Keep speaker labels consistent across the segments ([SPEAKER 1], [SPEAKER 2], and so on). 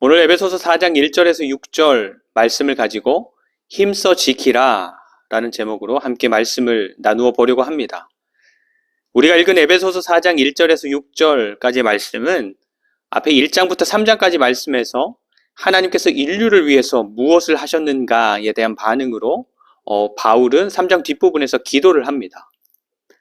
[SPEAKER 1] 오늘 에베소서 4장 1절에서 6절 말씀을 가지고 힘써 지키라 라는 제목으로 함께 말씀을 나누어 보려고 합니다. 우리가 읽은 에베소서 4장 1절에서 6절까지의 말씀은 앞에 1장부터 3장까지 말씀에서 하나님께서 인류를 위해서 무엇을 하셨는가에 대한 반응으로 바울은 3장 뒷부분에서 기도를 합니다.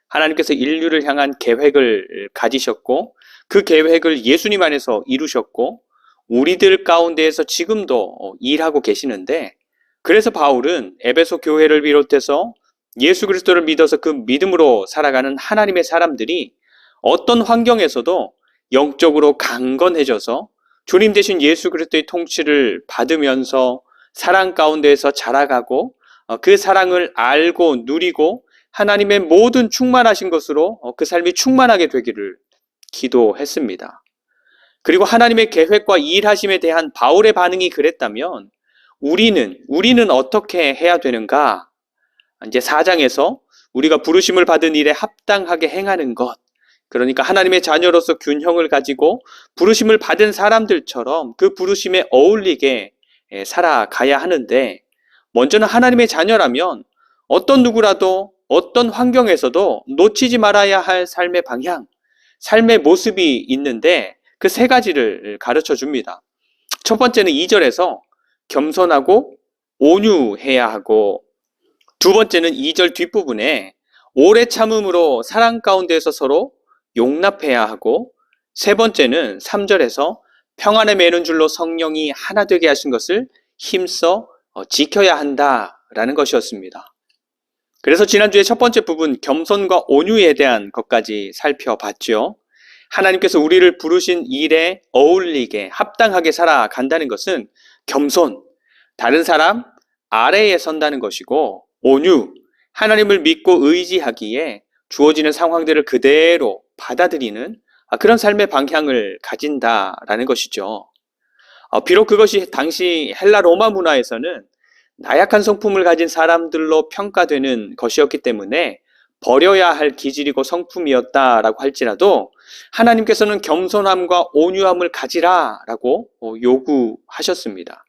[SPEAKER 1] 하나님께서 인류를 향한 계획을 가지셨고 그 계획을 예수님 안에서 이루셨고 우리들 가운데에서 지금도 일하고 계시는데, 그래서 바울은 에베소 교회를 비롯해서 예수 그리스도를 믿어서 그 믿음으로 살아가는 하나님의 사람들이 어떤 환경에서도 영적으로 강건해져서 주님 되신 예수 그리스도의 통치를 받으면서 사랑 가운데에서 자라가고 그 사랑을 알고 누리고 하나님의 모든 충만하신 것으로 그 삶이 충만하게 되기를 기도했습니다. 그리고 하나님의 계획과 일하심에 대한 바울의 반응이 그랬다면 우리는 어떻게 해야 되는가? 이제 4장에서 우리가 부르심을 받은 일에 합당하게 행하는 것, 그러니까 하나님의 자녀로서 균형을 가지고 부르심을 받은 사람들처럼 그 부르심에 어울리게 살아가야 하는데, 먼저는 하나님의 자녀라면 어떤 누구라도 어떤 환경에서도 놓치지 말아야 할 삶의 방향, 삶의 모습이 있는데 그 세 가지를 가르쳐 줍니다. 첫 번째는 2절에서 겸손하고 온유해야 하고, 두 번째는 2절 뒷부분에 오래 참음으로 사랑 가운데서 서로 용납해야 하고, 세 번째는 3절에서 평안에 매는 줄로 성령이 하나 되게 하신 것을 힘써 지켜야 한다라는 것이었습니다. 그래서 지난주에 첫 번째 부분 겸손과 온유에 대한 것까지 살펴봤죠. 하나님께서 우리를 부르신 일에 어울리게 합당하게 살아간다는 것은 겸손, 다른 사람 아래에 선다는 것이고, 온유, 하나님을 믿고 의지하기에 주어지는 상황들을 그대로 받아들이는 그런 삶의 방향을 가진다라는 것이죠. 비록 그것이 당시 헬라 로마 문화에서는 나약한 성품을 가진 사람들로 평가되는 것이었기 때문에 버려야 할 기질이고 성품이었다라고 할지라도 하나님께서는 겸손함과 온유함을 가지라라고 요구하셨습니다.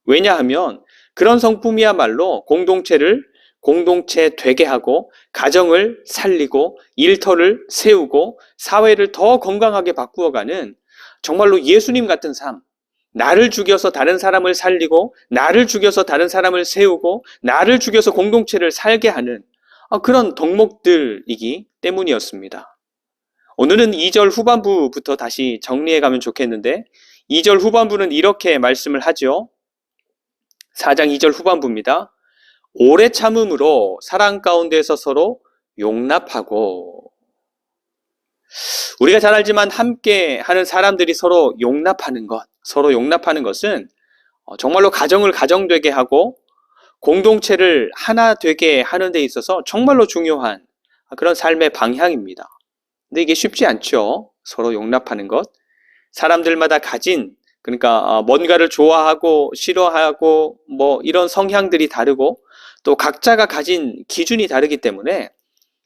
[SPEAKER 1] 왜냐하면 그런 성품이야말로 공동체 되게 하고 가정을 살리고 일터를 세우고 사회를 더 건강하게 바꾸어가는 정말로 예수님 같은 삶, 나를 죽여서 다른 사람을 살리고 나를 죽여서 다른 사람을 세우고 나를 죽여서 공동체를 살게 하는 그런 덕목들이기 때문이었습니다. 오늘은 2절 후반부부터 다시 정리해 가면 좋겠는데, 2절 후반부는 이렇게 말씀을 하죠. 4장 2절 후반부입니다. 오래 참음으로 사랑 가운데서 서로 용납하고. 우리가 잘 알지만 함께 하는 사람들이 서로 용납하는 것은 정말로 가정을 가정되게 하고 공동체를 하나 되게 하는 데 있어서 정말로 중요한 그런 삶의 방향입니다. 근데 이게 쉽지 않죠. 서로 용납하는 것. 사람들마다 가진, 그러니까 뭔가를 좋아하고 싫어하고 이런 성향들이 다르고 또 각자가 가진 기준이 다르기 때문에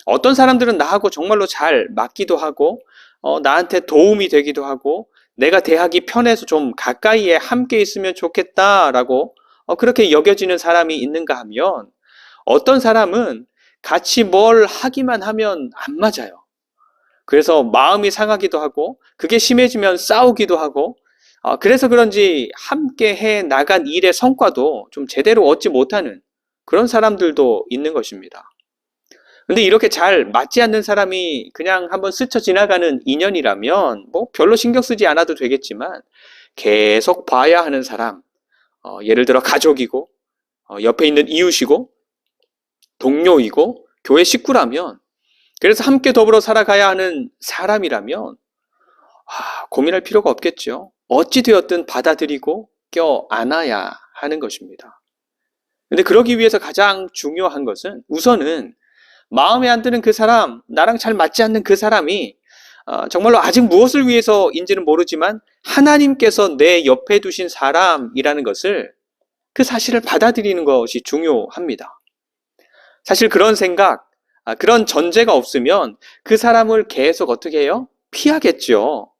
[SPEAKER 1] 어떤 사람들은 나하고 정말로 잘 맞기도 하고 나한테 도움이 되기도 하고 내가 대하기 편해서 좀 가까이에 함께 있으면 좋겠다라고 그렇게 여겨지는 사람이 있는가 하면, 어떤 사람은 같이 뭘 하기만 하면 안 맞아요. 그래서 마음이 상하기도 하고 그게 심해지면 싸우기도 하고 그래서 그런지 함께 해 나간 일의 성과도 좀 제대로 얻지 못하는 그런 사람들도 있는 것입니다. 근데 이렇게 잘 맞지 않는 사람이 그냥 한번 스쳐 지나가는 인연이라면 별로 신경 쓰지 않아도 되겠지만, 계속 봐야 하는 사람, 예를 들어 가족이고 옆에 있는 이웃이고 동료이고 교회 식구라면, 그래서 함께 더불어 살아가야 하는 사람이라면 고민할 필요가 없겠죠. 어찌 되었든 받아들이고 껴안아야 하는 것입니다. 근데 그러기 위해서 가장 중요한 것은 우선은 마음에 안 드는 그 사람, 나랑 잘 맞지 않는 그 사람이 정말로 아직 무엇을 위해서인지는 모르지만 하나님께서 내 옆에 두신 사람이라는 것을, 그 사실을 받아들이는 것이 중요합니다. 사실 그런 생각, 그런 전제가 없으면 그 사람을 계속 어떻게 해요? 피하겠죠.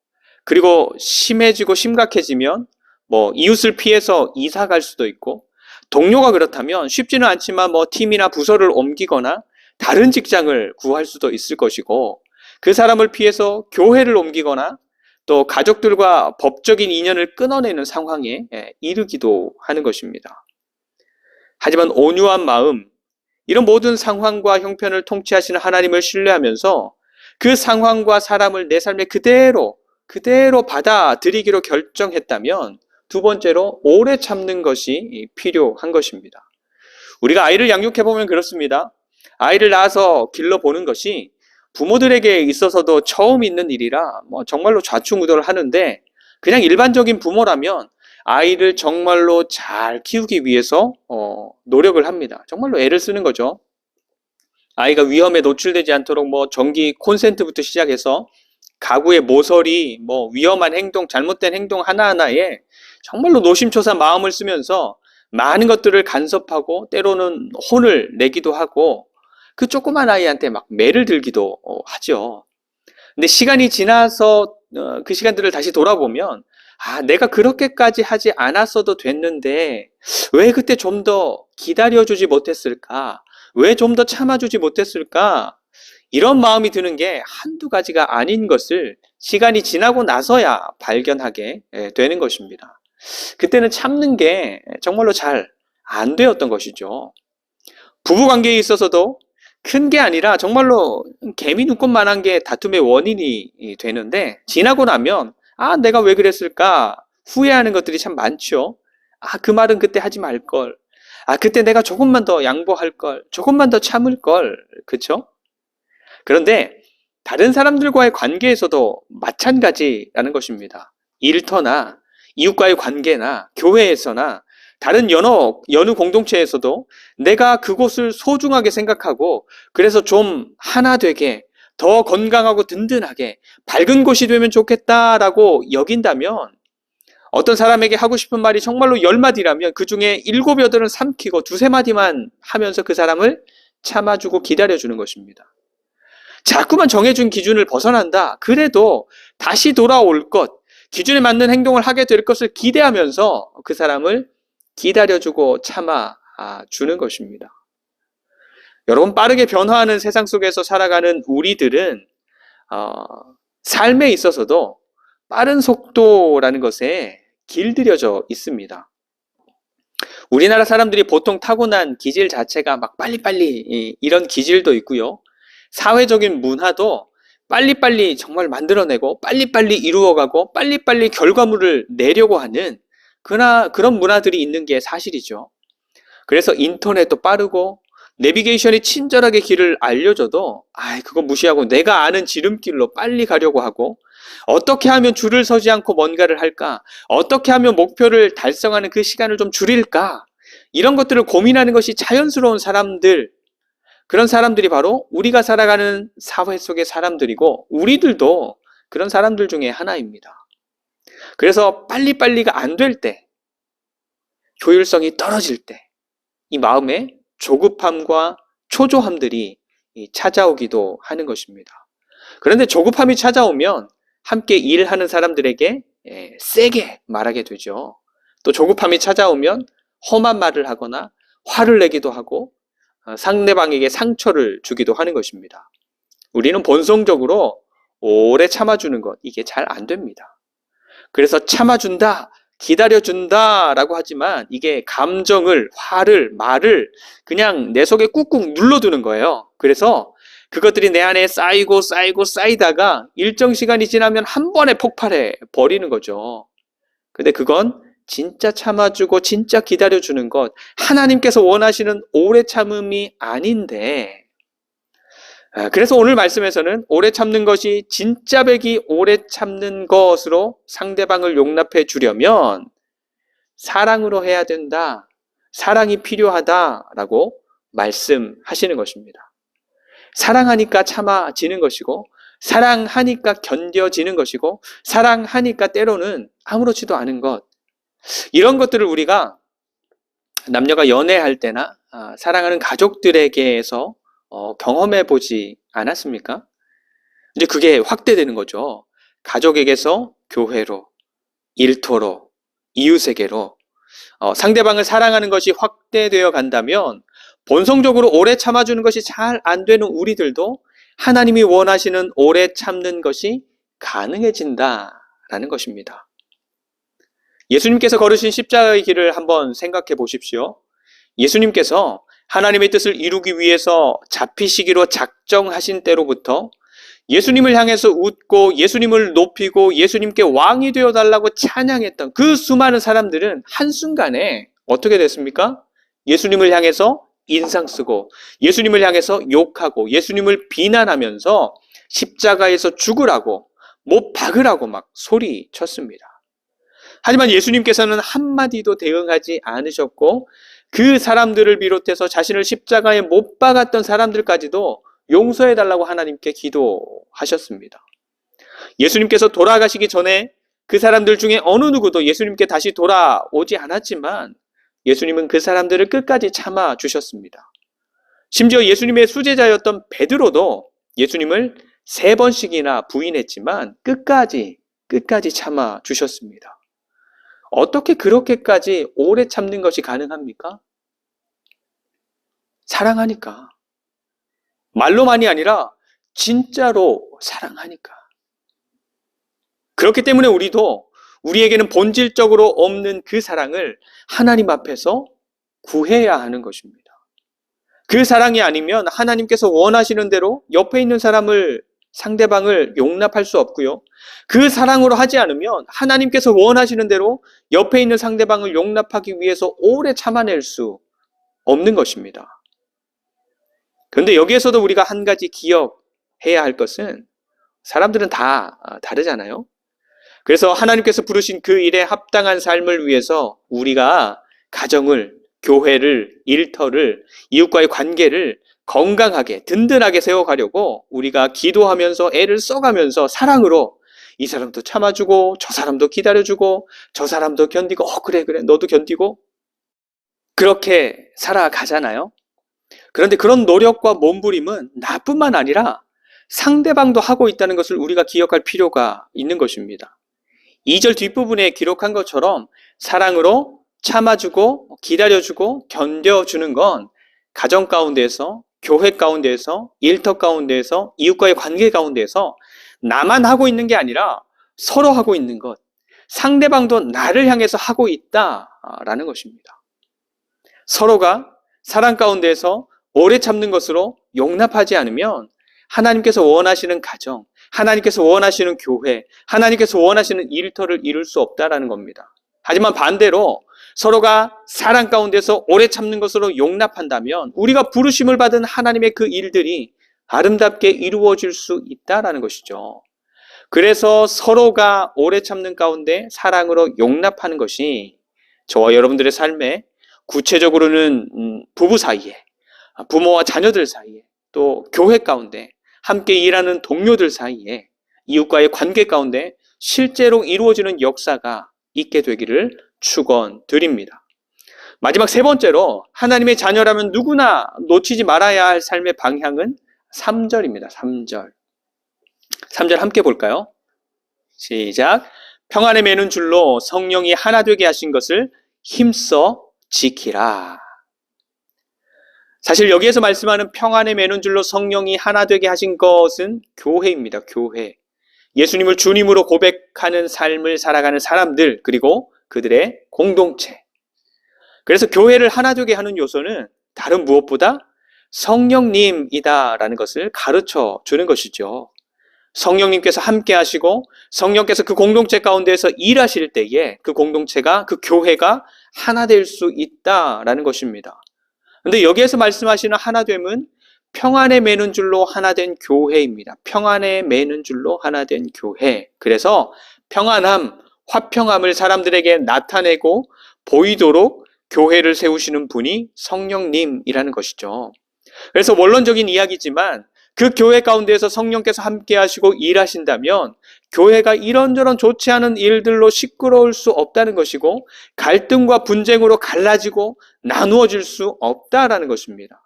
[SPEAKER 1] 그리고 심해지고 심각해지면 뭐 이웃을 피해서 이사 갈 수도 있고, 동료가 그렇다면 쉽지는 않지만 뭐 팀이나 부서를 옮기거나 다른 직장을 구할 수도 있을 것이고, 그 사람을 피해서 교회를 옮기거나 또 가족들과 법적인 인연을 끊어내는 상황에 이르기도 하는 것입니다. 하지만 온유한 마음, 이런 모든 상황과 형편을 통치하시는 하나님을 신뢰하면서 그 상황과 사람을 내 삶에 그대로 받아들이기로 결정했다면, 두 번째로 오래 참는 것이 필요한 것입니다. 우리가 아이를 양육해보면 그렇습니다. 아이를 낳아서 길러보는 것이 부모들에게 있어서도 처음 있는 일이라 정말로 좌충우돌을 하는데, 그냥 일반적인 부모라면 아이를 정말로 잘 키우기 위해서 노력을 합니다. 정말로 애를 쓰는 거죠. 아이가 위험에 노출되지 않도록 전기 콘센트부터 시작해서 가구의 모서리, 위험한 행동, 잘못된 행동 하나하나에 정말로 노심초사 마음을 쓰면서 많은 것들을 간섭하고 때로는 혼을 내기도 하고, 그 조그만 아이한테 막 매를 들기도 하죠. 근데 시간이 지나서 그 시간들을 다시 돌아보면, 내가 그렇게까지 하지 않았어도 됐는데 왜 그때 좀 더 기다려주지 못했을까? 왜 좀 더 참아주지 못했을까? 이런 마음이 드는 게 한두 가지가 아닌 것을 시간이 지나고 나서야 발견하게 되는 것입니다. 그때는 참는 게 정말로 잘 안 되었던 것이죠. 부부관계에 있어서도 큰 게 아니라 정말로 개미 눈곱만한 게 다툼의 원인이 되는데, 지나고 나면 내가 왜 그랬을까 후회하는 것들이 참 많죠. 그 말은 그때 하지 말걸. 그때 내가 조금만 더 양보할걸. 조금만 더 참을걸. 그쵸? 그런데 다른 사람들과의 관계에서도 마찬가지라는 것입니다. 일터나 이웃과의 관계나 교회에서나 다른 여느 공동체에서도 내가 그곳을 소중하게 생각하고, 그래서 좀 하나 되게 더 건강하고 든든하게 밝은 곳이 되면 좋겠다라고 여긴다면, 어떤 사람에게 하고 싶은 말이 정말로 10마디라면 그 중에 7, 8은 삼키고 2, 3마디만 하면서 그 사람을 참아주고 기다려주는 것입니다. 자꾸만 정해준 기준을 벗어난다. 그래도 다시 돌아올 것, 기준에 맞는 행동을 하게 될 것을 기대하면서 그 사람을 기다려주고 참아주는 것입니다. 여러분, 빠르게 변화하는 세상 속에서 살아가는 우리들은 삶에 있어서도 빠른 속도라는 것에 길들여져 있습니다. 우리나라 사람들이 보통 타고난 기질 자체가 막 빨리빨리 이런 기질도 있고요. 사회적인 문화도 빨리빨리 정말 만들어내고 빨리빨리 이루어가고 빨리빨리 결과물을 내려고 하는 그런 문화들이 있는 게 사실이죠. 그래서 인터넷도 빠르고 내비게이션이 친절하게 길을 알려줘도 그거 무시하고 내가 아는 지름길로 빨리 가려고 하고, 어떻게 하면 줄을 서지 않고 뭔가를 할까? 어떻게 하면 목표를 달성하는 그 시간을 좀 줄일까? 이런 것들을 고민하는 것이 자연스러운 사람들, 그런 사람들이 바로 우리가 살아가는 사회 속의 사람들이고, 우리들도 그런 사람들 중에 하나입니다. 그래서 빨리빨리가 안 될 때, 효율성이 떨어질 때, 이 마음에 조급함과 초조함들이 찾아오기도 하는 것입니다. 그런데 조급함이 찾아오면 함께 일하는 사람들에게 세게 말하게 되죠. 또 조급함이 찾아오면 험한 말을 하거나 화를 내기도 하고 상대방에게 상처를 주기도 하는 것입니다. 우리는 본성적으로 오래 참아주는 것, 이게 잘 안 됩니다. 그래서 참아준다, 기다려준다라고 하지만 이게 감정을, 화를, 말을 그냥 내 속에 꾹꾹 눌러두는 거예요. 그래서 그것들이 내 안에 쌓이다가 일정 시간이 지나면 한 번에 폭발해 버리는 거죠. 근데 그건 진짜 참아주고 진짜 기다려주는 것, 하나님께서 원하시는 오래 참음이 아닌데, 그래서 오늘 말씀에서는 오래 참는 것이 진짜 백이 오래 참는 것으로 상대방을 용납해 주려면 사랑으로 해야 된다, 사랑이 필요하다라고 말씀하시는 것입니다. 사랑하니까 참아지는 것이고, 사랑하니까 견뎌지는 것이고, 사랑하니까 때로는 아무렇지도 않은 것, 이런 것들을 우리가 남녀가 연애할 때나 사랑하는 가족들에게서 경험해 보지 않았습니까? 이제 그게 확대되는 거죠. 가족에게서 교회로, 일터로, 이웃에게로 상대방을 사랑하는 것이 확대되어 간다면 본성적으로 오래 참아주는 것이 잘 안 되는 우리들도 하나님이 원하시는 오래 참는 것이 가능해진다라는 것입니다. 예수님께서 걸으신 십자가의 길을 한번 생각해 보십시오. 예수님께서 하나님의 뜻을 이루기 위해서 잡히시기로 작정하신 때로부터 예수님을 향해서 웃고 예수님을 높이고 예수님께 왕이 되어달라고 찬양했던 그 수많은 사람들은 한순간에 어떻게 됐습니까? 예수님을 향해서 인상 쓰고 예수님을 향해서 욕하고 예수님을 비난하면서 십자가에서 죽으라고 못 박으라고 막 소리쳤습니다. 하지만 예수님께서는 한마디도 대응하지 않으셨고 그 사람들을 비롯해서 자신을 십자가에 못 박았던 사람들까지도 용서해달라고 하나님께 기도하셨습니다. 예수님께서 돌아가시기 전에 그 사람들 중에 어느 누구도 예수님께 다시 돌아오지 않았지만 예수님은 그 사람들을 끝까지 참아주셨습니다. 심지어 예수님의 수제자였던 베드로도 예수님을 3번씩이나 부인했지만 끝까지 참아주셨습니다. 어떻게 그렇게까지 오래 참는 것이 가능합니까? 사랑하니까. 말로만이 아니라 진짜로 사랑하니까. 그렇기 때문에 우리에게는 본질적으로 없는 그 사랑을 하나님 앞에서 구해야 하는 것입니다. 그 사랑이 아니면 하나님께서 원하시는 대로 옆에 있는 상대방을 용납할 수 없고요. 그 사랑으로 하지 않으면 하나님께서 원하시는 대로 옆에 있는 상대방을 용납하기 위해서 오래 참아낼 수 없는 것입니다. 그런데 여기에서도 우리가 한 가지 기억해야 할 것은 사람들은 다 다르잖아요. 그래서 하나님께서 부르신 그 일에 합당한 삶을 위해서 우리가 가정을, 교회를, 일터를, 이웃과의 관계를 건강하게, 든든하게 세워가려고 우리가 기도하면서 애를 써가면서 사랑으로 이 사람도 참아주고 저 사람도 기다려주고 저 사람도 견디고 그래 너도 견디고 그렇게 살아가잖아요. 그런데 그런 노력과 몸부림은 나뿐만 아니라 상대방도 하고 있다는 것을 우리가 기억할 필요가 있는 것입니다. 2절 뒷부분에 기록한 것처럼 사랑으로 참아주고 기다려주고 견뎌주는 건 가정 가운데에서, 교회 가운데에서, 일터 가운데에서, 이웃과의 관계 가운데에서 나만 하고 있는 게 아니라 서로 하고 있는 것, 상대방도 나를 향해서 하고 있다라는 것입니다. 서로가 사랑 가운데에서 오래 참는 것으로 용납하지 않으면 하나님께서 원하시는 가정, 하나님께서 원하시는 교회, 하나님께서 원하시는 일터를 이룰 수 없다라는 겁니다. 하지만 반대로 서로가 사랑 가운데서 오래 참는 것으로 용납한다면 우리가 부르심을 받은 하나님의 그 일들이 아름답게 이루어질 수 있다라는 것이죠. 그래서 서로가 오래 참는 가운데 사랑으로 용납하는 것이 저와 여러분들의 삶에 구체적으로는 부부 사이에, 부모와 자녀들 사이에, 또 교회 가운데 함께 일하는 동료들 사이에, 이웃과의 관계 가운데 실제로 이루어지는 역사가 있게 되기를 축원드립니다. 마지막 3번째로 하나님의 자녀라면 누구나 놓치지 말아야 할 삶의 방향은 3절입니다. 3절 함께 볼까요? 시작. 평안에 매는 줄로 성령이 하나 되게 하신 것을 힘써 지키라. 사실 여기에서 말씀하는 평안에 매는 줄로 성령이 하나 되게 하신 것은 교회입니다. 교회. 예수님을 주님으로 고백하는 삶을 살아가는 사람들, 그리고 그들의 공동체. 그래서 교회를 하나 되게 하는 요소는 다른 무엇보다 성령님이다라는 것을 가르쳐 주는 것이죠. 성령님께서 함께 하시고 성령께서 그 공동체 가운데서 일하실 때에 그 공동체가, 그 교회가 하나 될 수 있다라는 것입니다. 그런데 여기에서 말씀하시는 하나됨은 평안에 매는 줄로 하나 된 교회입니다. 평안에 매는 줄로 하나 된 교회. 그래서 평안함, 화평함을 사람들에게 나타내고 보이도록 교회를 세우시는 분이 성령님이라는 것이죠. 그래서 원론적인 이야기지만 그 교회 가운데에서 성령께서 함께 하시고 일하신다면 교회가 이런저런 좋지 않은 일들로 시끄러울 수 없다는 것이고 갈등과 분쟁으로 갈라지고 나누어질 수 없다라는 것입니다.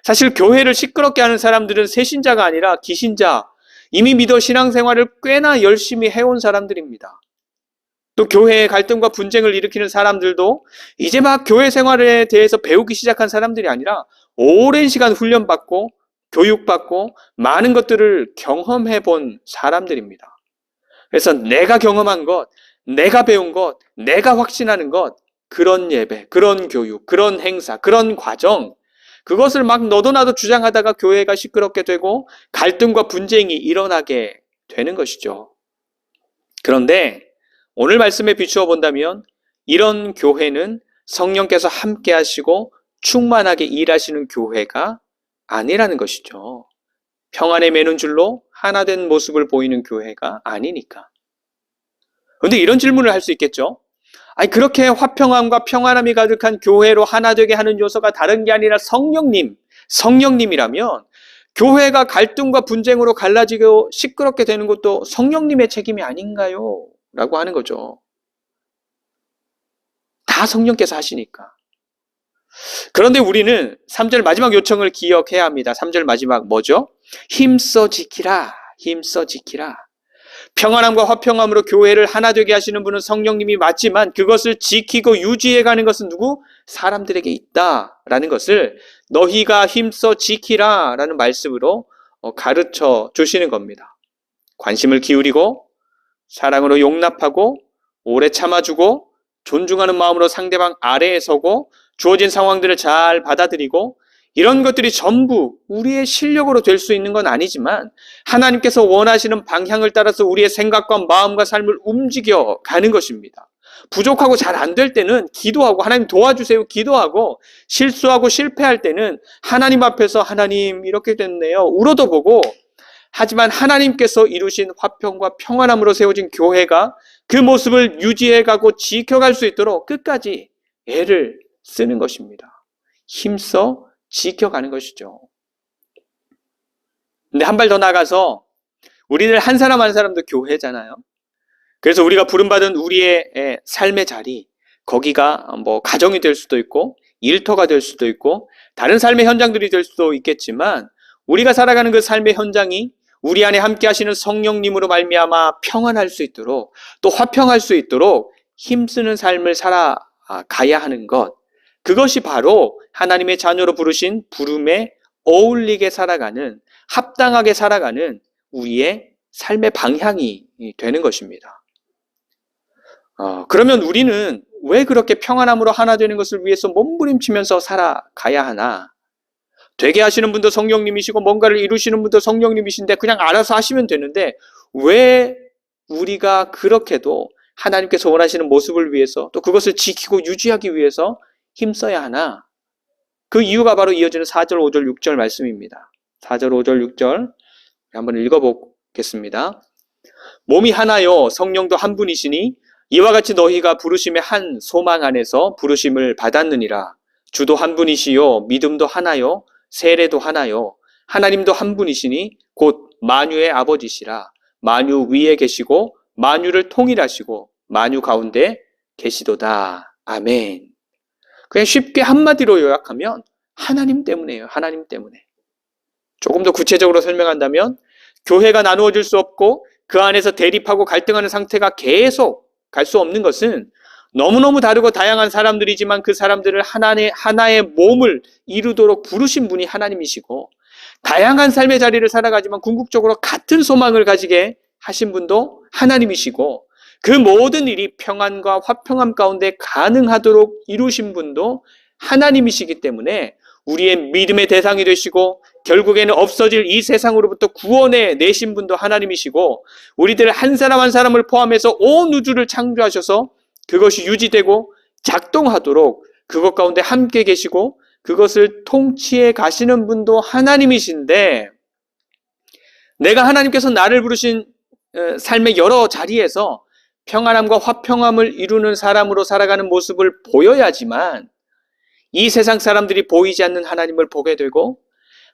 [SPEAKER 1] 사실 교회를 시끄럽게 하는 사람들은 새신자가 아니라 기신자, 이미 믿어 신앙생활을 꽤나 열심히 해온 사람들입니다. 또 교회의 갈등과 분쟁을 일으키는 사람들도 이제 막 교회 생활에 대해서 배우기 시작한 사람들이 아니라 오랜 시간 훈련받고 교육받고 많은 것들을 경험해 본 사람들입니다. 그래서 내가 경험한 것, 내가 배운 것, 내가 확신하는 것, 그런 예배, 그런 교육, 그런 행사, 그런 과정, 그것을 막 너도 나도 주장하다가 교회가 시끄럽게 되고 갈등과 분쟁이 일어나게 되는 것이죠. 그런데 오늘 말씀에 비추어 본다면 이런 교회는 성령께서 함께 하시고 충만하게 일하시는 교회가 아니라는 것이죠. 평안에 매는 줄로 하나 된 모습을 보이는 교회가 아니니까. 그런데 이런 질문을 할 수 있겠죠. 아니, 그렇게 화평함과 평안함이 가득한 교회로 하나 되게 하는 요소가 다른 게 아니라 성령님이라면 교회가 갈등과 분쟁으로 갈라지고 시끄럽게 되는 것도 성령님의 책임이 아닌가요? 라고 하는 거죠. 다 성령께서 하시니까. 그런데 우리는 3절 마지막 요청을 기억해야 합니다. 3절 마지막 뭐죠? 힘써 지키라. 힘써 지키라. 평안함과 화평함으로 교회를 하나 되게 하시는 분은 성령님이 맞지만 그것을 지키고 유지해가는 것은 누구? 사람들에게 있다라는 것을 너희가 힘써 지키라 라는 말씀으로 가르쳐 주시는 겁니다. 관심을 기울이고 사랑으로 용납하고 오래 참아주고 존중하는 마음으로 상대방 아래에 서고 주어진 상황들을 잘 받아들이고 이런 것들이 전부 우리의 실력으로 될 수 있는 건 아니지만 하나님께서 원하시는 방향을 따라서 우리의 생각과 마음과 삶을 움직여 가는 것입니다. 부족하고 잘 안 될 때는 기도하고 하나님 도와주세요 기도하고 실수하고 실패할 때는 하나님 앞에서 하나님 이렇게 됐네요 울어도 보고 하지만 하나님께서 이루신 화평과 평안함으로 세워진 교회가 그 모습을 유지해가고 지켜갈 수 있도록 끝까지 애를 쓰는 것입니다. 힘써 지켜가는 것이죠. 근데 한 발 더 나가서 우리들 한 사람 한 사람도 교회잖아요. 그래서 우리가 부름받은 우리의 삶의 자리, 거기가 뭐 가정이 될 수도 있고 일터가 될 수도 있고 다른 삶의 현장들이 될 수도 있겠지만 우리가 살아가는 그 삶의 현장이 우리 안에 함께 하시는 성령님으로 말미암아 평안할 수 있도록 또 화평할 수 있도록 힘쓰는 삶을 살아가야 하는 것, 그것이 바로 하나님의 자녀로 부르신 부름에 어울리게 살아가는, 합당하게 살아가는 우리의 삶의 방향이 되는 것입니다. 그러면 우리는 왜 그렇게 평안함으로 하나 되는 것을 위해서 몸부림치면서 살아가야 하나? 되게 하시는 분도 성령님이시고 뭔가를 이루시는 분도 성령님이신데 그냥 알아서 하시면 되는데 왜 우리가 그렇게도 하나님께서 원하시는 모습을 위해서 또 그것을 지키고 유지하기 위해서 힘써야 하나? 그 이유가 바로 이어지는 4절, 5절, 6절 말씀입니다. 4절, 5절, 6절 한번 읽어보겠습니다. 몸이 하나요 성령도 한 분이시니 이와 같이 너희가 부르심의 한 소망 안에서 부르심을 받았느니라. 주도 한 분이시요 믿음도 하나요 세례도 하나요 하나님도 한 분이시니 곧 만유의 아버지시라. 만유 위에 계시고 만유를 통일하시고 만유 가운데 계시도다. 아멘. 그냥 쉽게 한마디로 요약하면 하나님 때문이에요. 하나님 때문에. 조금 더 구체적으로 설명한다면 교회가 나누어질 수 없고 그 안에서 대립하고 갈등하는 상태가 계속 갈 수 없는 것은 너무너무 다르고 다양한 사람들이지만 그 사람들을 하나의 몸을 이루도록 부르신 분이 하나님이시고 다양한 삶의 자리를 살아가지만 궁극적으로 같은 소망을 가지게 하신 분도 하나님이시고 그 모든 일이 평안과 화평함 가운데 가능하도록 이루신 분도 하나님이시기 때문에 우리의 믿음의 대상이 되시고 결국에는 없어질 이 세상으로부터 구원해 내신 분도 하나님이시고 우리들 한 사람 한 사람을 포함해서 온 우주를 창조하셔서 그것이 유지되고 작동하도록 그것 가운데 함께 계시고 그것을 통치해 가시는 분도 하나님이신데 내가 하나님께서 나를 부르신 삶의 여러 자리에서 평안함과 화평함을 이루는 사람으로 살아가는 모습을 보여야지만 이 세상 사람들이 보이지 않는 하나님을 보게 되고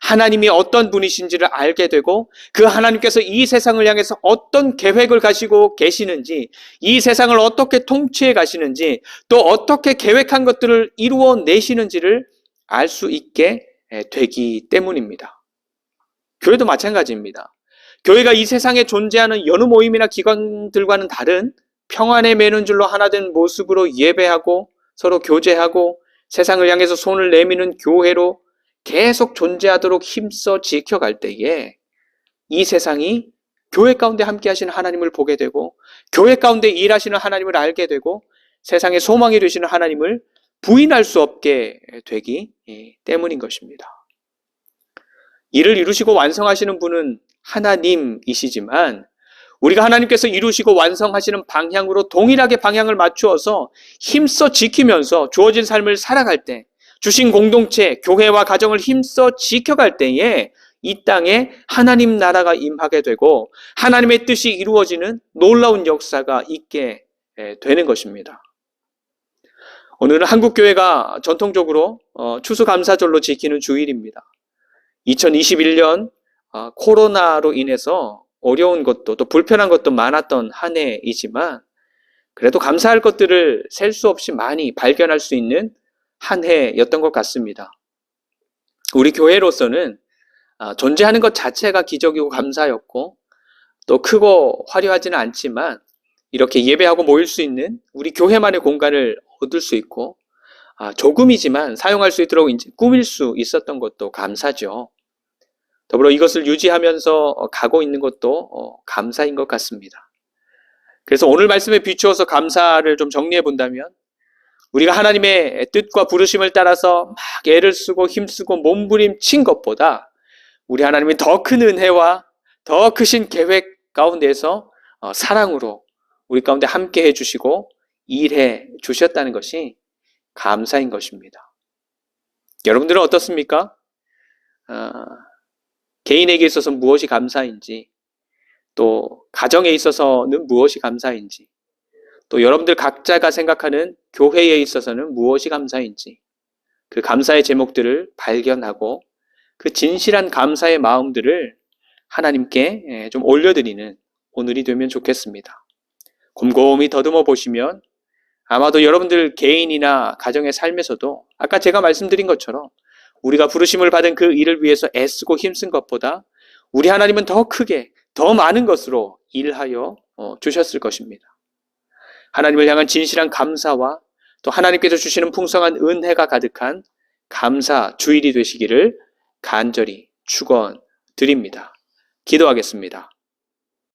[SPEAKER 1] 하나님이 어떤 분이신지를 알게 되고 그 하나님께서 이 세상을 향해서 어떤 계획을 가지고 계시는지 이 세상을 어떻게 통치해 가시는지 또 어떻게 계획한 것들을 이루어 내시는지를 알 수 있게 되기 때문입니다. 교회도 마찬가지입니다. 교회가 이 세상에 존재하는 여느 모임이나 기관들과는 다른 평안에 매는 줄로 하나된 모습으로 예배하고 서로 교제하고 세상을 향해서 손을 내미는 교회로 계속 존재하도록 힘써 지켜갈 때에 이 세상이 교회 가운데 함께 하시는 하나님을 보게 되고 교회 가운데 일하시는 하나님을 알게 되고 세상의 소망이 되시는 하나님을 부인할 수 없게 되기 때문인 것입니다. 이를 이루시고 완성하시는 분은 하나님이시지만 우리가 하나님께서 이루시고 완성하시는 방향으로 동일하게 방향을 맞추어서 힘써 지키면서 주어진 삶을 살아갈 때, 주신 공동체, 교회와 가정을 힘써 지켜갈 때에 이 땅에 하나님 나라가 임하게 되고 하나님의 뜻이 이루어지는 놀라운 역사가 있게 되는 것입니다. 오늘은 한국교회가 전통적으로 추수감사절로 지키는 주일입니다. 2021년 코로나로 인해서 어려운 것도 또 불편한 것도 많았던 한 해이지만 그래도 감사할 것들을 셀 수 없이 많이 발견할 수 있는 한 해였던 것 같습니다. 우리 교회로서는 존재하는 것 자체가 기적이고 감사였고 또 크고 화려하지는 않지만 이렇게 예배하고 모일 수 있는 우리 교회만의 공간을 얻을 수 있고 조금이지만 사용할 수 있도록 이제 꾸밀 수 있었던 것도 감사죠. 더불어 이것을 유지하면서 가고 있는 것도 감사인 것 같습니다. 그래서 오늘 말씀에 비추어서 감사를 좀 정리해 본다면 우리가 하나님의 뜻과 부르심을 따라서 막 애를 쓰고 힘쓰고 몸부림친 것보다 우리 하나님이 더 큰 은혜와 더 크신 계획 가운데서 사랑으로 우리 가운데 함께 해주시고 일해 주셨다는 것이 감사인 것입니다. 여러분들은 어떻습니까? 개인에게 있어서 무엇이 감사인지, 또 가정에 있어서는 무엇이 감사인지, 또 여러분들 각자가 생각하는 교회에 있어서는 무엇이 감사인지 그 감사의 제목들을 발견하고 그 진실한 감사의 마음들을 하나님께 좀 올려드리는 오늘이 되면 좋겠습니다. 곰곰이 더듬어 보시면 아마도 여러분들 개인이나 가정의 삶에서도 아까 제가 말씀드린 것처럼 우리가 부르심을 받은 그 일을 위해서 애쓰고 힘쓴 것보다 우리 하나님은 더 크게 더 많은 것으로 일하여 주셨을 것입니다. 하나님을 향한 진실한 감사와 또 하나님께서 주시는 풍성한 은혜가 가득한 감사 주일이 되시기를 간절히 축원드립니다. 기도하겠습니다.